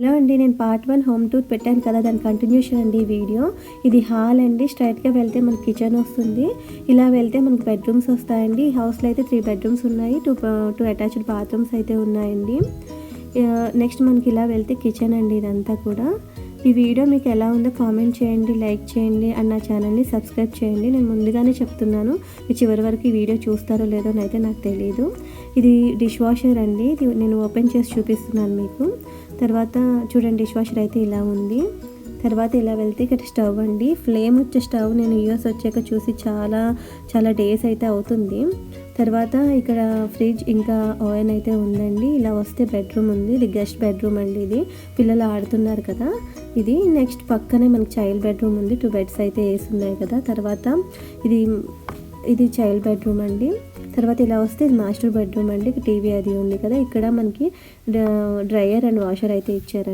Hello అండి, నేను part 1 home tour పెట్టాను కదా, దాని కంటిన్యూషన్ అండి ఈ వీడియో. ఇది హాల్ అండి. స్ట్రైట్గా వెళ్తే మనకి కిచెన్ వస్తుంది. ఇలా వెళ్తే మనకి బెడ్రూమ్స్ వస్తాయండి. ఈ హౌస్లో అయితే 3 బెడ్రూమ్స్ ఉన్నాయి, టూ అటాచ్డ్ బాత్రూమ్స్ అయితే ఉన్నాయండి. నెక్స్ట్ మనకి ఇలా వెళ్తే కిచెన్ అండి. ఇదంతా కూడా ఈ వీడియో మీకు ఎలా ఉందో కామెంట్ చేయండి, లైక్ చేయండి, అండ్ నా ఛానల్ని సబ్స్క్రైబ్ చేయండి. నేను ముందుగానే చెప్తున్నాను, మీ చివరి వరకు ఈ వీడియో చూస్తారో లేదో అయితే నాకు తెలియదు. ఇది డిష్ వాషర్ అండి. ఇది నేను ఓపెన్ చేసి చూపిస్తున్నాను మీకు. తర్వాత చూడండి, డిష్ వాషర్ అయితే ఇలా ఉంది. తర్వాత ఇలా వెళ్తే ఇక్కడ స్టవ్ అండి. ఫ్లేమ్ వచ్చే స్టవ్ నేను యూఎస్ వచ్చాక చూసి చాలా డేస్ అయితే అవుతుంది. తర్వాత ఇక్కడ ఫ్రిడ్జ్ ఇంకా ఓవెన్ అయితే ఉందండి. ఇలా వస్తే బెడ్రూమ్ ఉంది. ఇది గెస్ట్ బెడ్రూమ్ అండి. ఇది పిల్లలు ఆడుతున్నారు కదా ఇది. నెక్స్ట్ పక్కనే మనకి చైల్డ్ బెడ్రూమ్ ఉంది. 2 బెడ్స్ అయితే వేసి ఉన్నాయి కదా. తర్వాత ఇది చైల్డ్ బెడ్రూమ్ అండి. తర్వాత ఇలా వస్తే ఇది మాస్టర్ బెడ్రూమ్ అండి. టీవీ అది ఉంది కదా. ఇక్కడ మనకి డ్రయర్ అండ్ వాషర్ అయితే ఇచ్చారండి.